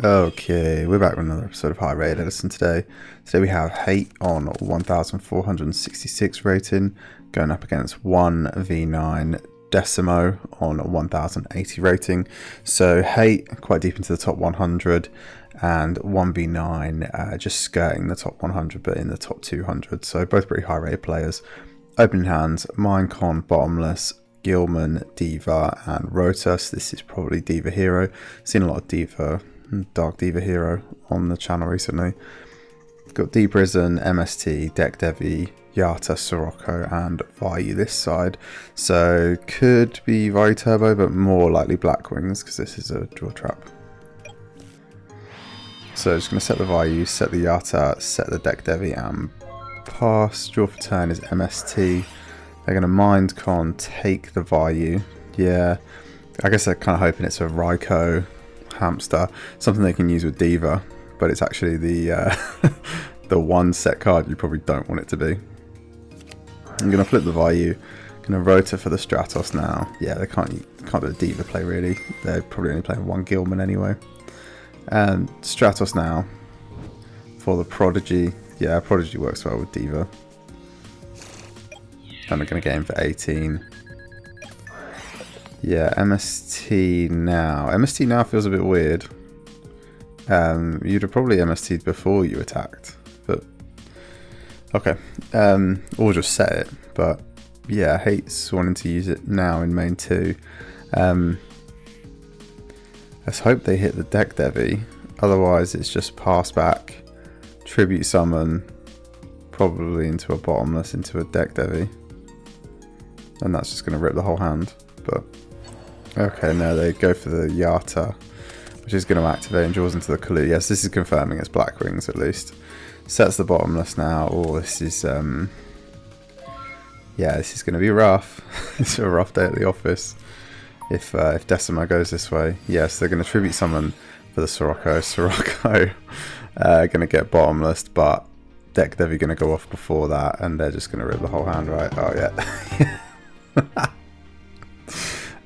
Okay, we're back with another episode of High Rated Edison today. Today we have Hate on 1466 rating, going up against 1v9 Decimo on 1080 rating. So Hate quite deep into the top 100 and 1v9 just skirting the top 100 but in the top 200. So both pretty high rated players. Opening hands, Minecon, Bottomless, Gilman, Diva and Rotus. This is probably Diva Hero. Seen a lot of Diva, Dark Diva Hero on the channel recently. Got Deep Risen, MST, Deck Devi, Yata, Sirocco and Vayu this side. So could be Vayu Turbo but more likely Blackwings because this is a draw trap. So just going to set the Vayu, set the Yata, set the Deck Devi and pass. Draw for turn is MST. They're going to Mind Con, take the Vayu. Yeah, I guess they're kind of hoping it's a Raikou hamster, something they can use with Diva, but it's actually the the one set card you probably don't want it to be. I'm going to flip the Vayu, going to Rota for the Stratos now. Yeah, they can't do a Diva play really. They're probably only playing one Gilman anyway. And Stratos now for the Prodigy. Yeah, Prodigy works well with Diva. And they're going to get in for 18. Yeah, MST now. MST now feels a bit weird. You'd have probably MST'd before you attacked. But okay. Or just set it. But yeah, Hate's wanting to use it now in main 2. Let's hope they hit the Deck Devi. Otherwise it's just pass back, tribute summon, probably into a Bottomless, into a Deck Devi. And that's just going to rip the whole hand. But okay, no, they go for the Yata, which is going to activate and draws into the Kalu. Yes, this is confirming it's Blackwings at least. Sets the Bottomless now. Oh, this is yeah, this is going to be rough. It's a rough day at the office if Decima goes this way. Yes, they're going to tribute summon for the Sirocco. Sirocco going to get Bottomless, but Deck Devi going to go off before that, and they're just going to rip the whole hand, right? Oh yeah.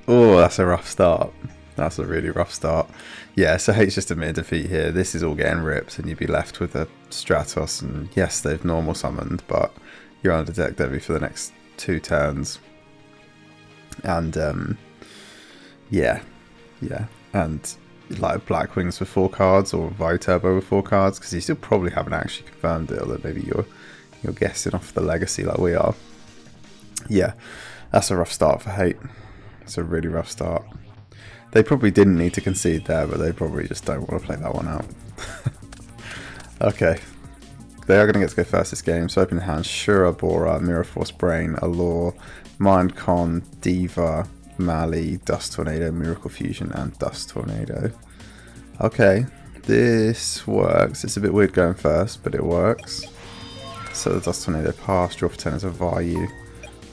Oh, that's a rough start. That's a really rough start. Yeah, so Hate's just admitted defeat here. This is all getting ripped and you'd be left with a Stratos, and yes, they've normal summoned, but you're under Deck Devi for the next 2 turns. And yeah, and like Blackwings with 4 cards or Vayu Turbo with 4 cards, because you still probably haven't actually confirmed it, although maybe you're guessing off the legacy like we are. Yeah, that's a rough start for Hate. It's a really rough start. They probably didn't need to concede there, but they probably just don't want to play that one out. Okay. They are going to get to go first this game. So open hand, Shura, Bora, Mirror Force, Brain, Allure, Mind Con, Diva, Mali, Dust Tornado, Miracle Fusion, and Dust Tornado. Okay. This works. It's a bit weird going first, but it works. So the Dust Tornado pass, draw for turn as a Vayu.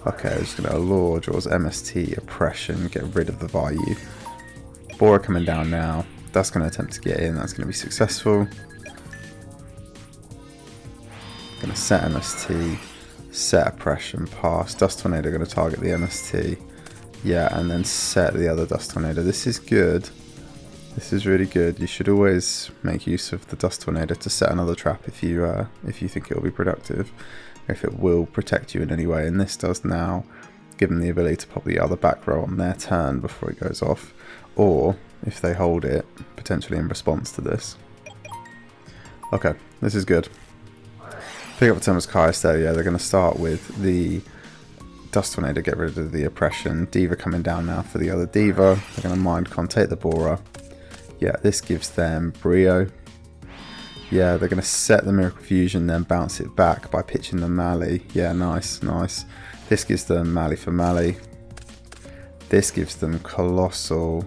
Okay, I'm just going to Allure, draws MST, Oppression, get rid of the Vayu. Bora coming down now. That's going to attempt to get in. That's going to be successful. Going to set MST, set Oppression, pass. Dust Tornado going to target the MST. Yeah, and then set the other Dust Tornado. This is good. This is really good. You should always make use of the Dust Tornado to set another trap if you think it will be productive. If it will protect you in any way, and this does now give them the ability to pop the other back row on their turn before it goes off, or if they hold it, potentially in response to this. Okay, this is good. Pick up the turn with Kaius there. Yeah, they're going to start with the Dust Tornado, get rid of the Oppression. Diva coming down now for the other Diva. They're going to Mind Con, take the Bora. Yeah, this gives them Brio. Yeah, they're going to set the Miracle Fusion, then bounce it back by pitching the Mali. Yeah, nice, nice. This gives them Mali for Mali. This gives them Colossal.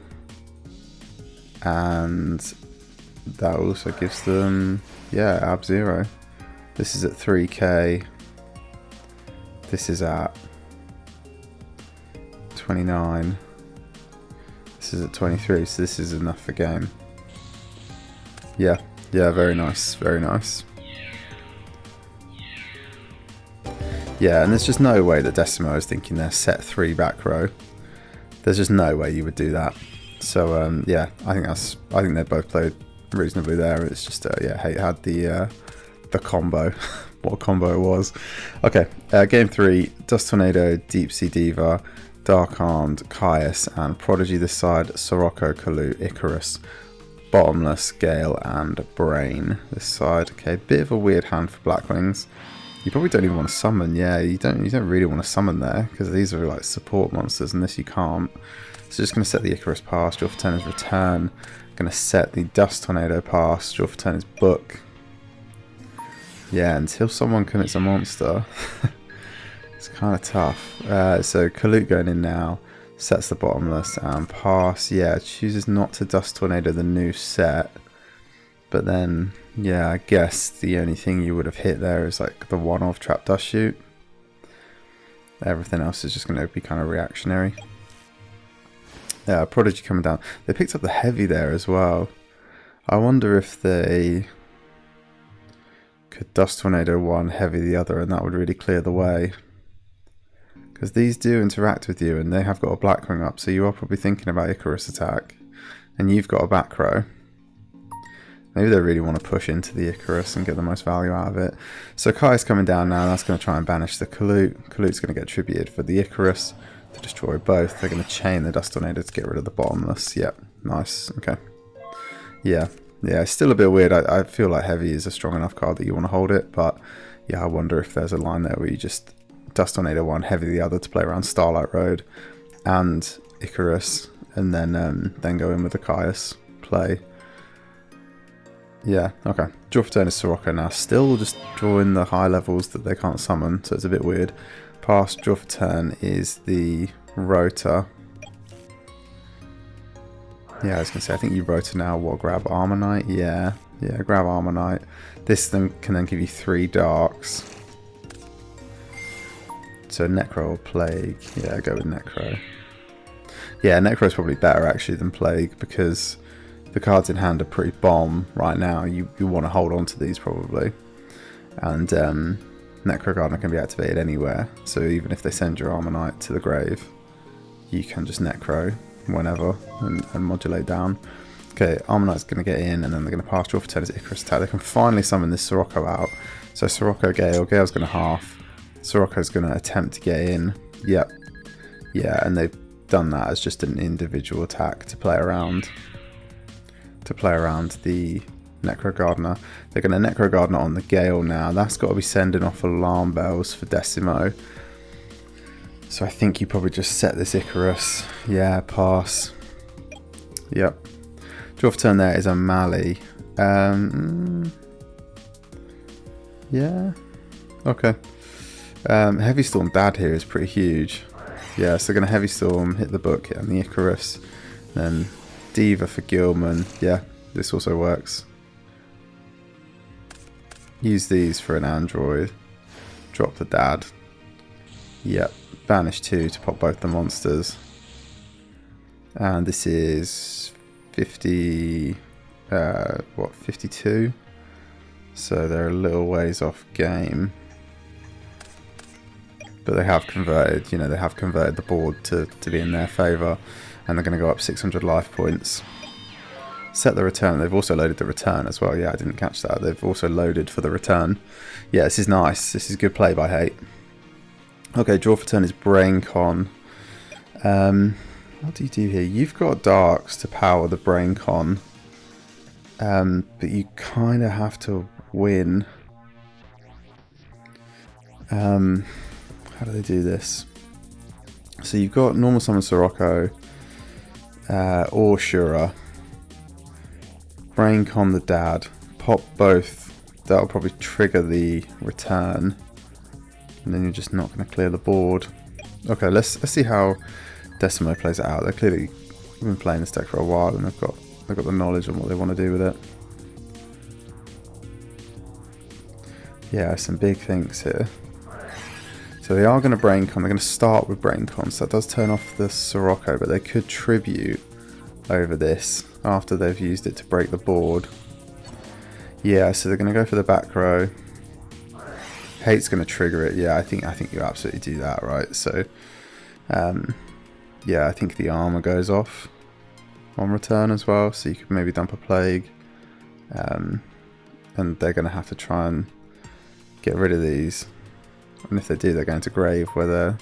And that also gives them, yeah, Ab-Zero. This is at 3k. This is at 29. This is at 23, so this is enough for game. Yeah. Yeah, very nice, very nice. Yeah, and there's just no way that Decimo is thinking they're set 3 back row. There's just no way you would do that. So yeah, I think they both played reasonably there. It's just yeah, Hate had the combo. What a combo it was. Okay, game 3, Dust Tornado, Deep Sea Diva, Dark Armed, Caius, and Prodigy this side, Sirocco, Kalu, Icarus, Bottomless, Gale, and Brain this side. Okay, bit of a weird hand for Blackwings. You probably don't even want to summon. Yeah, you don't really want to summon there because these are like support monsters, and this you can't. So just going to set the Icarus pass. Draw for turn is Return. Going to set the Dust Tornado pass. Draw for turn is Book. Yeah, until someone commits a monster, it's kind of tough. So Kalut going in now, sets the Bottomless and pass. Yeah, chooses not to Dust Tornado the new set, but then yeah, I guess the only thing you would have hit there is like the one-off Trap Dust Shoot. Everything else is just going to be kind of reactionary. Yeah, Prodigy coming down. They picked up the Heavy there as well. I wonder if they could Dust Tornado one, Heavy the other, and that would really clear the way. Because these do interact with you, and they have got a Blackwing up, so you are probably thinking about Icarus attack. And you've got a back row. Maybe they really want to push into the Icarus and get the most value out of it. So Kai's coming down now, and that's going to try and banish the Kalut. Kalut's going to get tributed for the Icarus to destroy both. They're going to chain the Dust Tornado to get rid of the Bottomless. Yep, nice. Okay. Yeah, it's still a bit weird. I feel like Heavy is a strong enough card that you want to hold it, but yeah, I wonder if there's a line there where you just Dust Tornado one, Heavy the other to play around Starlight Road and Icarus, and then go in with the Caius play. Yeah, okay. Draw for turn is Sirocco now. Still just drawing the high levels that they can't summon, so it's a bit weird. Pass, draw for turn is the Rota. Yeah, I was going to say, I think you Rota now. What, grab Armor Knight? Yeah, grab Armor Knight. This then can then give you 3 Darks. So Necro or Plague. Yeah, go with Necro. Yeah, Necro is probably better actually than Plague because the cards in hand are pretty bomb right now. You want to hold on to these probably. And Necro Gardener can be activated anywhere. So even if they send your Armor Knight to the grave, you can just Necro whenever and modulate down. Okay, Armor Knight's going to get in, and then they're going to pass. Draw for turn as Icarus attack. They can finally summon this Sirocco out. So Sirocco, Gale. Gale's going to half. Sirocco's going to attempt to get in. Yep. Yeah, and they've done that as just an individual attack to play around. The Necro Gardener. They're going to Necro Gardener on the Gale now. That's got to be sending off alarm bells for Decimo. So I think you probably just set this Icarus. Yeah, pass. Yep. Draw for turn there is a Mali. Yeah. Okay. Heavy Storm Dad here is pretty huge. Yeah, so they're going to Heavy Storm, hit the book, hit on the Icarus. Then Diva for Gilman. Yeah, this also works. Use these for an android. Drop the Dad. Yep. Banish 2 to pop both the monsters. And this is 50... 52? So they're a little ways off game. But they have converted, they have converted the board to be in their favour. And they're going to go up 600 life points. Set the return. They've also loaded the return as well. Yeah, I didn't catch that. They've also loaded for the return. Yeah, this is nice. This is good play by Hate. Okay, draw for turn is Brain Con. What do you do here? You've got Darks to power the Brain Con. But you kind of have to win. How do they do this? So you've got normal summon Sirocco or Shura. Brain Con the Dad. Pop both. That'll probably trigger the return. And then you're just not going to clear the board. Okay, let's see how Decimo plays it out. They're clearly been playing this deck for a while, and they've got the knowledge on what they want to do with it. Yeah, some big things here. So they are going to Brain Con. They're going to start with Brain Con. So that does turn off the Sirocco, but they could tribute over this after they've used it to break the board. Yeah, so they're going to go for the back row. Hate's going to trigger it. Yeah, I think you absolutely do that, right? So, yeah, I think the armor goes off on return as well. So you could maybe dump a Plague. and they're going to have to try and get rid of these. And if they do, they're going to grave where they're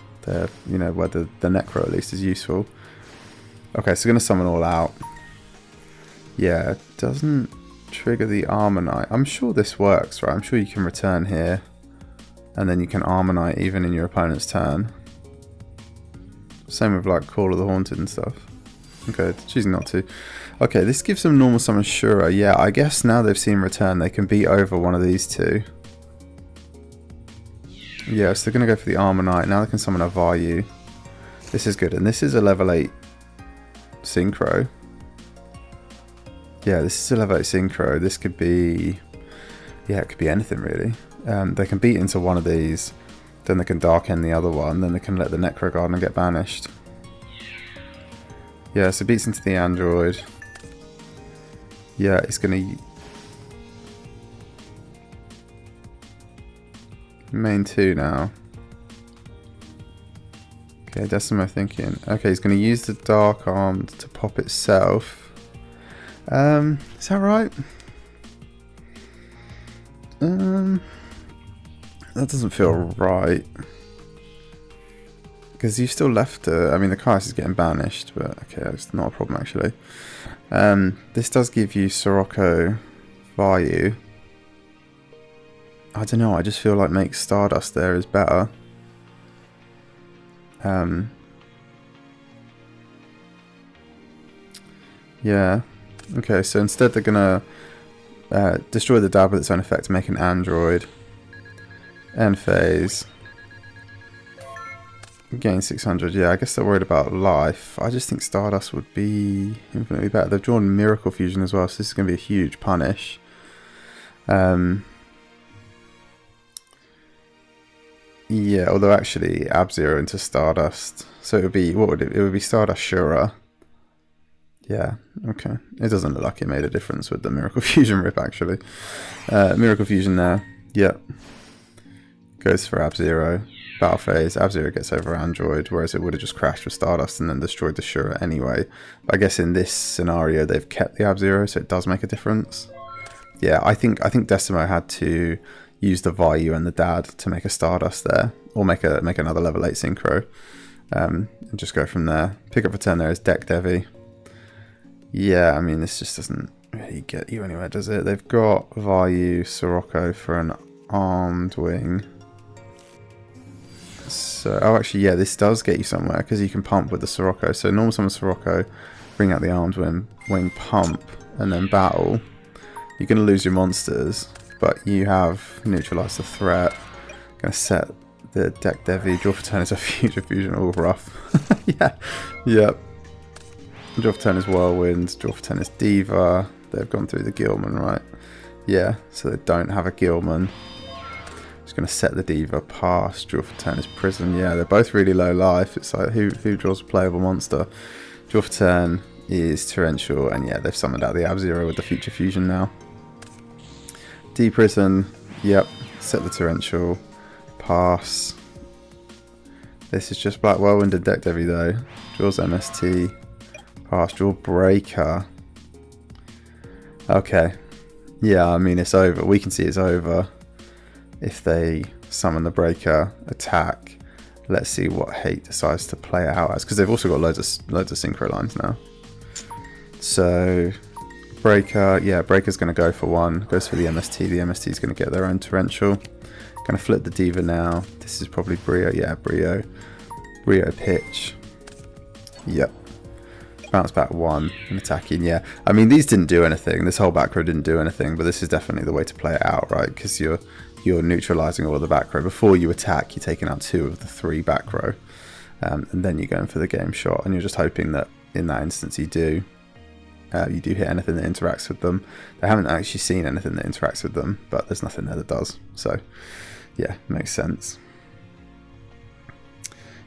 where the necro at least is useful. Okay, so going to summon all out. Yeah, it doesn't trigger the Armor Knight. I'm sure this works, right? I'm sure you can return here, and then you can Armor Knight even in your opponent's turn. Same with like Call of the Haunted and stuff. Okay, choosing not to. Okay, this gives them normal summon Shura. Yeah, I guess now they've seen return, they can beat over one of these two. Yeah, so they're going to go for the Armor Knight. Now they can summon a Vayu. This is good, and this is a level 8 Synchro. Yeah, this is a level 8 Synchro. This could be... yeah, it could be anything really. They can beat into one of these, then they can Dark End the other one, then they can let the Necro Gardener get banished. Yeah, so beats into the Android. Yeah, it's going to... main 2 now. Okay, Decimo thinking. Okay, he's going to use the Dark Arm to pop itself. Is that right? That doesn't feel right. Because you've still left I mean, the Kai's is getting banished, but okay, it's not a problem actually. This does give you Sirocco Vayu. I don't know, I just feel like make Stardust there is better. Yeah. Okay, so instead they're gonna destroy the dab with its own effect to make an android. End phase. Gain 600. Yeah, I guess they're worried about life. I just think Stardust would be infinitely better. They've drawn Miracle Fusion as well, so this is going to be a huge punish. Yeah, although actually Ab-Zero into Stardust. So it would be, what would it? It would be Stardust Shura. Yeah, okay. It doesn't look like it made a difference with the Miracle Fusion rip, actually. Miracle Fusion there. Yep. Goes for Ab-Zero. Battle phase. Ab-Zero gets over Android, whereas it would have just crashed with Stardust and then destroyed the Shura anyway. But I guess in this scenario, they've kept the Ab-Zero, so it does make a difference. Yeah, I think Decimo had to use the Vayu and the Dad to make a Stardust there. Or make another level 8 Synchro. And just go from there. Pick up a turn there is Deck Devi. Yeah, I mean, this just doesn't really get you anywhere, does it? They've got Vayu, Sirocco for an Armed Wing. So, oh, actually, yeah, this does get you somewhere because you can pump with the Sirocco. So, normal summon Sirocco, bring out the Armed Wing, pump, and then battle. You're going to lose your monsters, but you have neutralized the threat. Going to set the Deck Devi. Draw for turn is a Future Fusion, all rough. Yeah, yep. Draw for turn is Whirlwind, draw for turn is Diva. They've gone through the Gilman, right? Yeah, so they don't have a Gilman. Just going to set the Diva, pass, draw for turn is Prison. Yeah, they're both really low life. It's like, who draws a playable monster? Draw for turn is Torrential, and yeah, they've summoned out the Ab-Zero with the Future Fusion now. D-Prison, yep, set the Torrential, pass. This is just Black Whirlwind and Deck Devi though. Draws MST. Pass, draw Breaker. Okay. Yeah, I mean, it's over. We can see it's over. If they summon the Breaker, attack. Let's see what Hate decides to play it out as. Because they've also got loads of Synchro lines now. So, Breaker. Yeah, Breaker's going to go for one. Goes for the MST. The MST is going to get their own Torrential. Going to flip the Diva now. This is probably Brio. Yeah, Brio. Brio pitch. Yep. Bounce back one and attacking, yeah. I mean, these didn't do anything. This whole back row didn't do anything, but this is definitely the way to play it out, right? Because you're neutralizing all of the back row. Before you attack, you're taking out 2 of the 3 back row. And then you're going for the game shot, and you're just hoping that in that instance you do hit anything that interacts with them. They haven't actually seen anything that interacts with them, but there's nothing there that does. So, yeah, makes sense.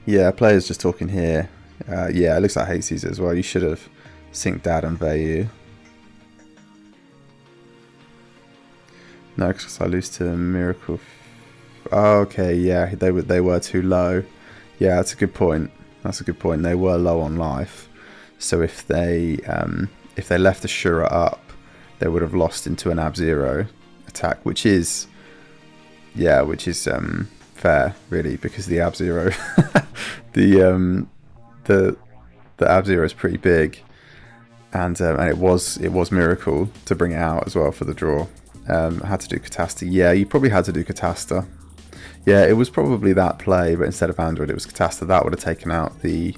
Yeah, players just talking here. Yeah, it looks like Hate sees it as well. You should have synced Dad and Vayu. No, because I lose to Miracle. Oh, okay, yeah, they were too low. Yeah, that's a good point. That's a good point. They were low on life. So if they left the Shura up, they would have lost into an ab-zero attack, which is fair, really, because the ab-zero, the ab-zero is pretty big, and it was miracle to bring it out as well for the draw. Had to do Catasta. Yeah, you probably had to do Catasta. Yeah, it was probably that play, but instead of Android, it was Catasta. That would have taken out the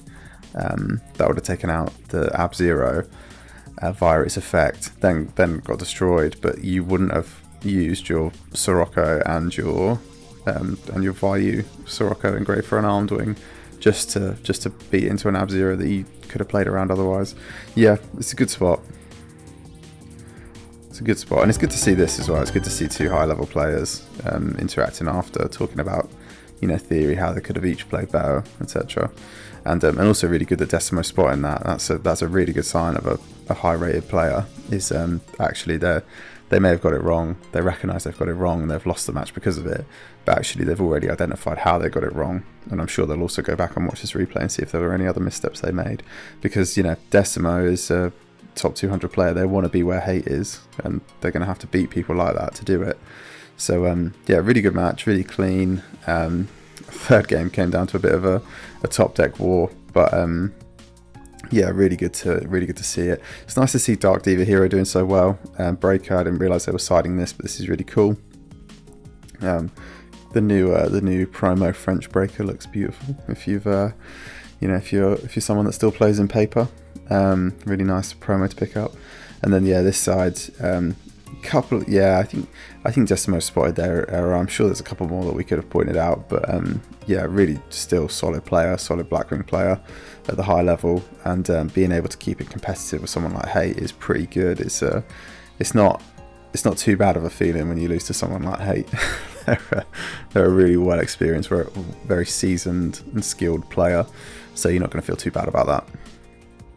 ab-zero via its effect. Then got destroyed, but you wouldn't have used your Sirocco and your Vayu Sirocco engraved for an armed wing just to beat into an ab-zero that you could have played around otherwise. Yeah, it's a good spot. It's a good spot, and it's good to see this as well. It's good to see two high-level players interacting after, talking about, you know, theory, how they could have each played better, etc. And also really good that Decimo's spotting that. That's a really good sign of a high-rated player. Is actually they may have got it wrong. They recognise they've got it wrong and they've lost the match because of it. But actually, they've already identified how they got it wrong, and I'm sure they'll also go back and watch this replay and see if there were any other missteps they made. Because, you know, Decimo is a top 200 player. They want to be where Hate is, and they're going to have to beat people like that to do it. So yeah, really good match, really clean. Third game came down to a bit of a top deck war, but yeah, really good to see it. It's nice to see Dark Diva Hero doing so well. Breaker, I didn't realise they were siding this, but this is really cool. The new promo French Breaker looks beautiful. If you've you know, if you're someone that still plays in paper, really nice promo to pick up. And then yeah, this side, I think Decimo spotted their error. I'm sure there's a couple more that we could have pointed out, but yeah, really still solid player, solid Blackwing player at the high level, and being able to keep it competitive with someone like Hate is pretty good. It's not too bad of a feeling when you lose to someone like Hate. they're a really well experienced, very seasoned and skilled player, so you're not going to feel too bad about that.